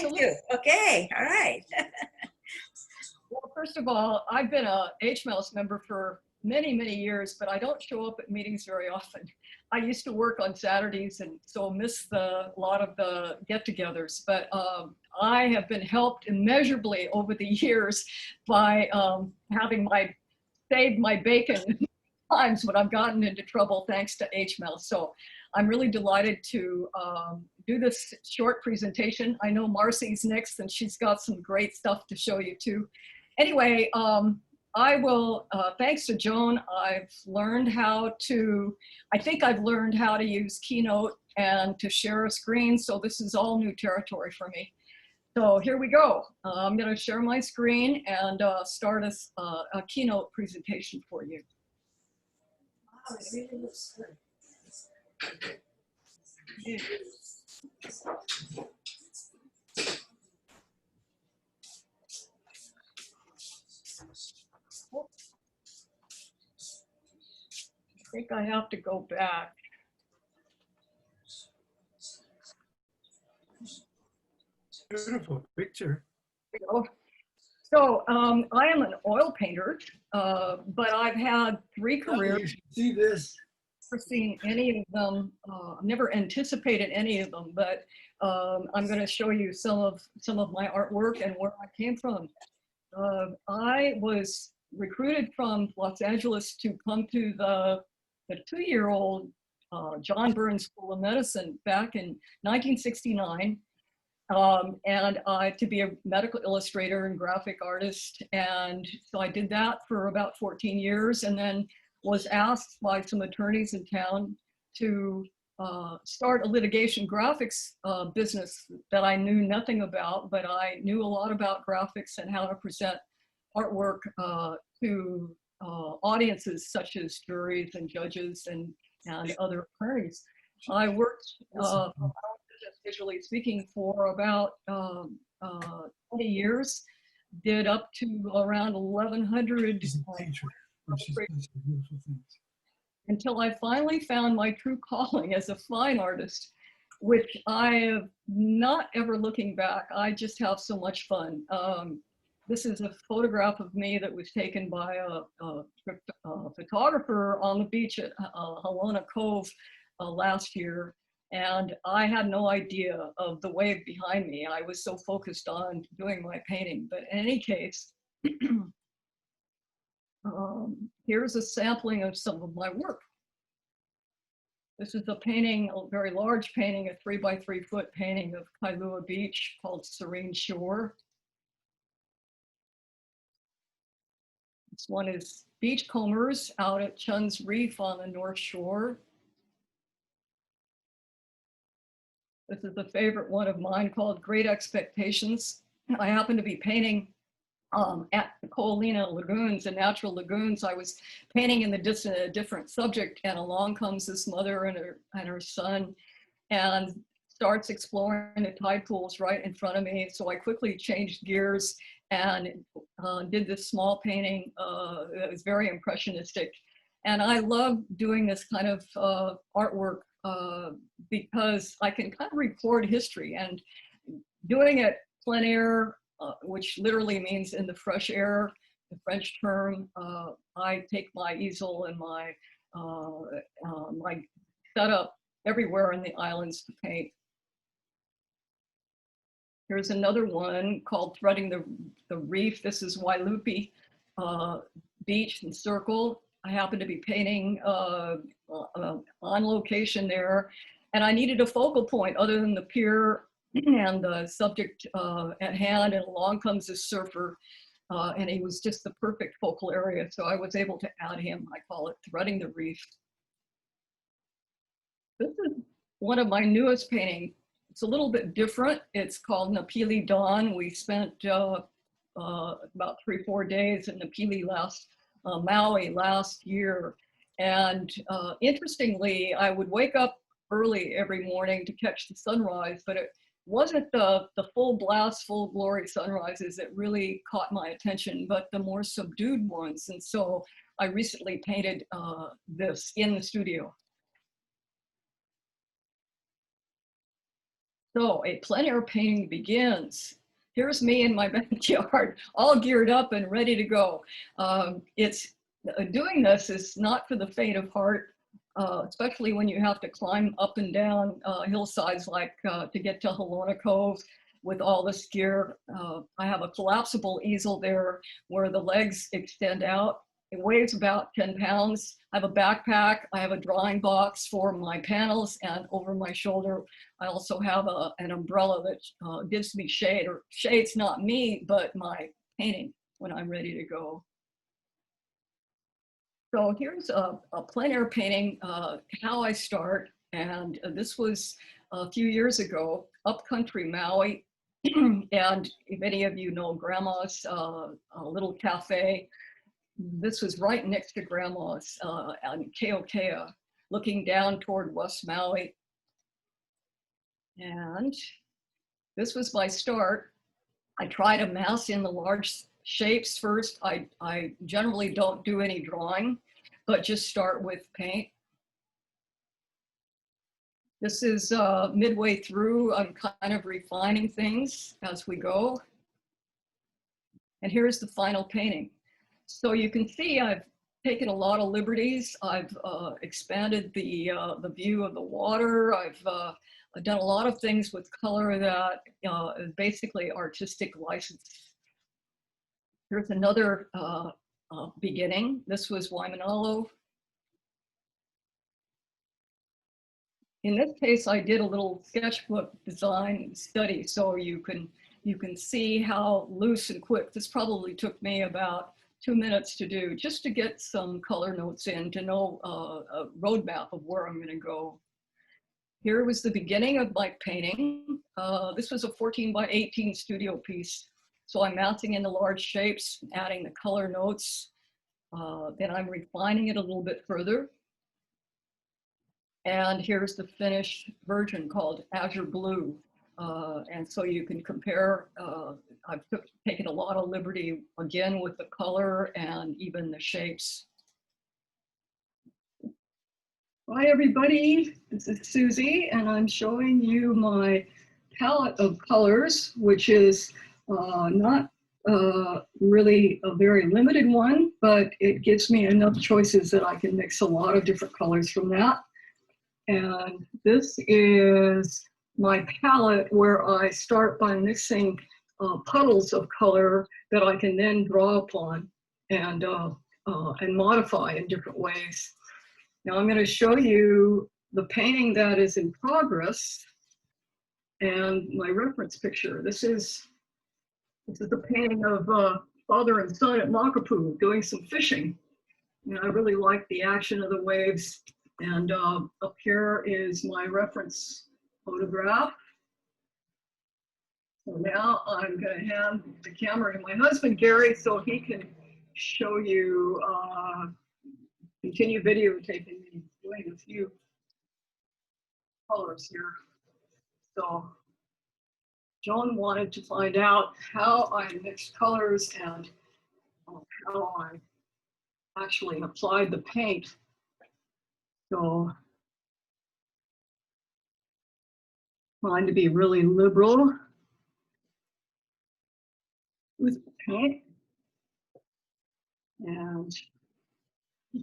Thank you. Okay, all right. Well, first of all, I've been a HMOuse member for many, many years, but I don't show up at meetings very often. I used to work on Saturdays and so miss a lot of the get-togethers, but I have been helped immeasurably over the years by having saved my bacon times when I've gotten into trouble thanks to HMOuse. So I'm really delighted to do this short presentation. I know Marcy's next and she's got some great stuff to show you too. Anyway, I will, thanks to Joan, I've learned how to, I think I've learned how to use Keynote and to share a screen. So this is all new territory for me. So here we go. I'm going to share my screen and start a Keynote presentation for you. Wow, it really looks good. Yeah. I think I have to go back. Beautiful picture. So I am an oil painter, but I've had 3 careers. You should see this. Never seen any of them. Never anticipated any of them, but I'm going to show you some of my artwork and where I came from. I was recruited from Los Angeles to come to the 2-year-old John Burns School of Medicine back in 1969. And to be a medical illustrator and graphic artist. And so I did that for about 14 years and then was asked by some attorneys in town to start a litigation graphics business that I knew nothing about, but I knew a lot about graphics and how to present artwork to audiences such as juries and judges and other attorneys. I worked visually speaking for about 20 years, did up to around 1,100 until I finally found my true calling as a fine artist, which I have not ever looking back. I just have so much fun. This is a photograph of me that was taken by a photographer on the beach at Halona Cove last year. And I had no idea of the wave behind me. I was so focused on doing my painting. But in any case, here's a sampling of some of my work. This is a painting, a very large painting, a 3x3 foot painting of Kailua Beach called Serene Shore. This one is beachcombers out at Chun's Reef on the North Shore. This is a favorite one of mine called Great Expectations. I happen to be painting at the Coalina Lagoons and natural lagoons. I was painting in a different subject, and along comes this mother and her son and starts exploring the tide pools right in front of me. So I quickly changed gears and did this small painting that was very impressionistic. And I love doing this kind of artwork because I can kind of record history, and doing it plein air, which literally means in the fresh air, the French term. I take my easel and my setup everywhere in the islands to paint. Here's another one called Threading the Reef. This is Wailupi Beach and Circle. I happen to be painting on location there, and I needed a focal point other than the pier and the subject at hand, and along comes this surfer, and he was just the perfect focal area, so I was able to add him. I call it Threading the Reef. This is one of my newest paintings. It's a little bit different. It's called Napili Dawn. We spent about 3-4 days in Napili Maui last year. And interestingly, I would wake up early every morning to catch the sunrise, but it wasn't the full blast, full glory sunrises that really caught my attention, but the more subdued ones. And so I recently painted this in the studio. So a plein air painting begins. Here's me in my backyard, all geared up and ready to go. Doing this is not for the faint of heart, especially when you have to climb up and down hillsides like to get to Halona Cove with all this gear. I have a collapsible easel there where the legs extend out. It weighs about 10 pounds. I have a backpack. I have a drawing box for my panels, and over my shoulder, I also have an umbrella that gives me shade, or shade's not me, but my painting when I'm ready to go. So here's a plein air painting, how I start. And this was a few years ago, upcountry Maui. And if any of you know Grandma's little cafe, this was right next to Grandma's on Keokea, looking down toward West Maui. And this was my start. I try to mass in the large shapes first. I generally don't do any drawing, but just start with paint. This is midway through. I'm kind of refining things as we go. And here's the final painting. So you can see I've taken a lot of liberties. I've expanded the view of the water. I've done a lot of things with color that is basically artistic license. Here's another beginning. This was Waimanalo. In this case, I did a little sketchbook design study, so you can see how loose and quick. This probably took me about 2 minutes to do, just to get some color notes in, to know a roadmap of where I'm going to go. Here was the beginning of my painting. This was a 14 by 18 studio piece. So I'm massing in the large shapes, adding the color notes. Then I'm refining it a little bit further. And here's the finished version called Azure Blue. And so you can compare, I've taken a lot of liberty again with the color and even the shapes. Hi everybody, this is Susie, and I'm showing you my palette of colors, which is not really a very limited one, but it gives me enough choices that I can mix a lot of different colors from that. And this is my palette where I start by mixing puddles of color that I can then draw upon and modify in different ways. Now I'm going to show you the painting that is in progress and my reference picture. This is the painting of father and son at Makapu doing some fishing. And I really like the action of the waves. And up here is my reference photograph. So now I'm going to hand the camera to my husband, Gary, so he can show you, continue videotaping me doing a few colors here. So Joan wanted to find out how I mixed colors and how I actually applied the paint. So trying to be really liberal with the paint and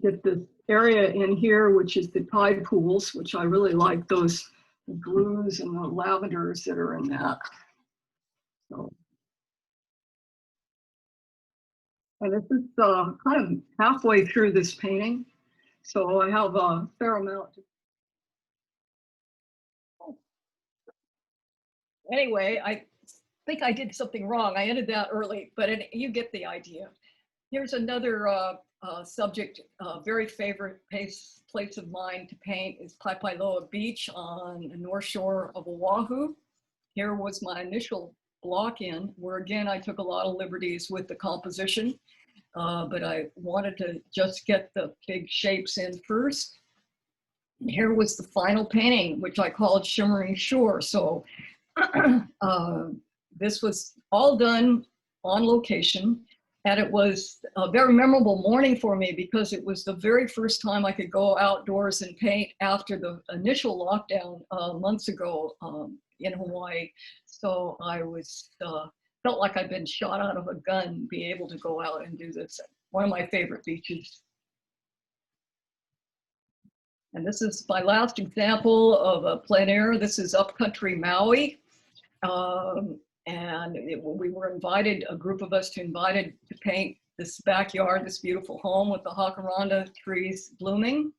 get this area in here, which is the tide pools, which I really like those blues and the lavenders that are in that. So, and this is kind of halfway through this painting. So I have a fair amount. Anyway, I think I did something wrong. I ended that early, but you get the idea. Here's another subject, very favorite place of mine to paint is Paipailoa Beach on the north shore of Oahu. Here was my initial block in, where again, I took a lot of liberties with the composition, but I wanted to just get the big shapes in first. And here was the final painting, which I called Shimmering Shore. So this was all done on location. And it was a very memorable morning for me because it was the very first time I could go outdoors and paint after the initial lockdown months ago. in Hawaii. So I was felt like I'd been shot out of a gun, be able to go out and do this. One of my favorite beaches. And this is my last example of a plein air. This is upcountry Maui. We were invited, a group of us invited to paint this backyard, this beautiful home with the jacaranda trees blooming.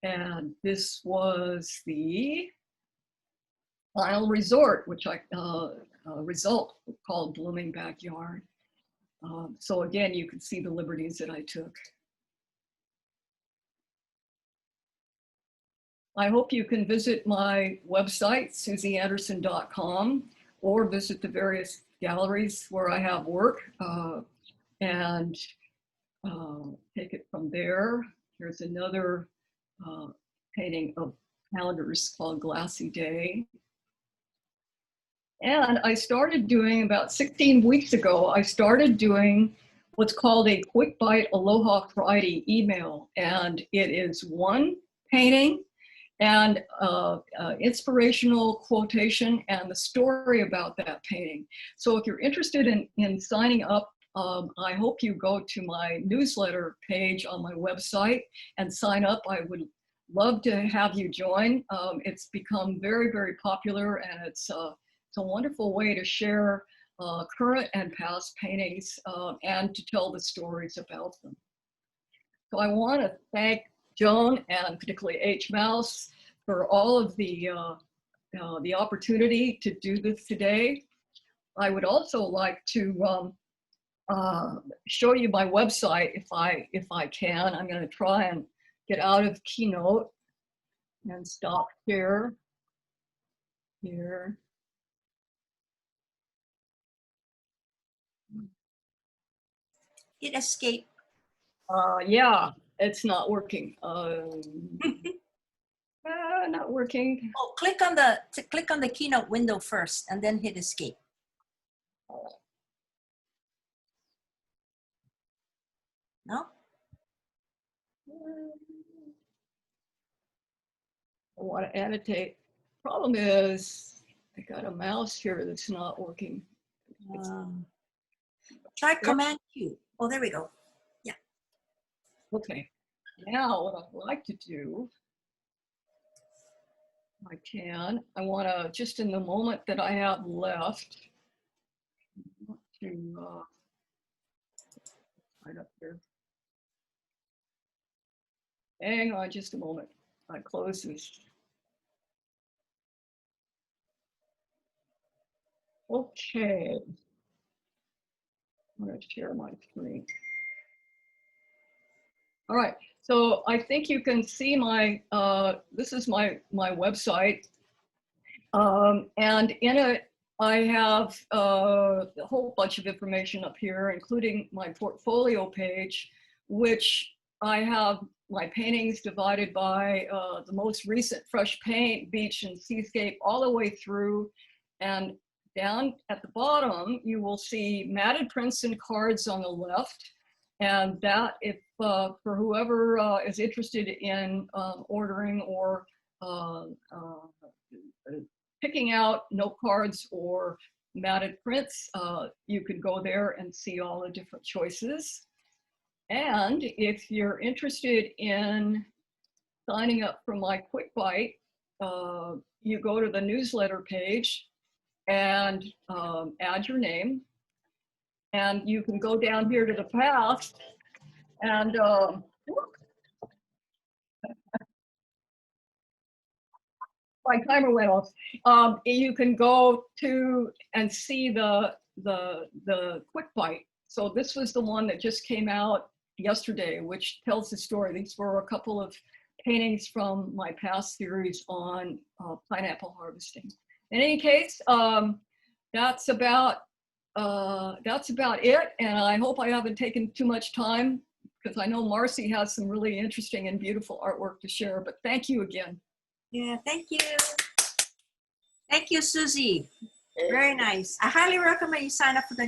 And this was the final resort, which result called Blooming Backyard. So again, you can see the liberties that I took. I hope you can visit my website, susieanderson.com, or visit the various galleries where I have work and take it from there. Here's another painting of calendars called Glassy Day. And I started doing, about 16 weeks ago, I started doing what's called a Quick Bite Aloha Friday email. And it is one painting and inspirational quotation and the story about that painting. So if you're interested in signing up, I hope you go to my newsletter page on my website and sign up. I would love to have you join. It's become very, very popular, and it's a wonderful way to share current and past paintings and to tell the stories about them. So I want to thank Joan and particularly H. Mouse for all of the opportunity to do this today. I would also like to show you my website if I can. I'm going to try and get out of Keynote and stop here. Hit escape. Yeah, it's not working. Not working. Oh, click on the Keynote window first and then hit escape. No? I want to annotate. Problem is, I got a mouse here that's not working. Try Command Q. Oh, there we go. Yeah. Okay. Now, what I'd like to do, I want to, just in the moment that I have left, to right up here. Hang on just a moment. I close this. Okay. I'm going to share my screen. All right. So I think you can see my, this is my website. And in it, I have a whole bunch of information up here, including my portfolio page, which I have my paintings divided by the most recent fresh paint, beach and seascape, all the way through. And down at the bottom, you will see matted prints and cards on the left. And that, if for whoever is interested in ordering or picking out note cards or matted prints, you could go there and see all the different choices. And if you're interested in signing up for my Quick Bite, you go to the newsletter page and add your name. And you can go down here to the past and my timer went off. You can go to and see the Quick Bite. So this was the one that just came out yesterday, which tells the story. These were a couple of paintings from my past series on pineapple harvesting. In any case, that's about it. And I hope I haven't taken too much time, because I know Marcy has some really interesting and beautiful artwork to share. But thank you again. Yeah, thank you. Thank you, Susie. Very nice. I highly recommend you sign up for the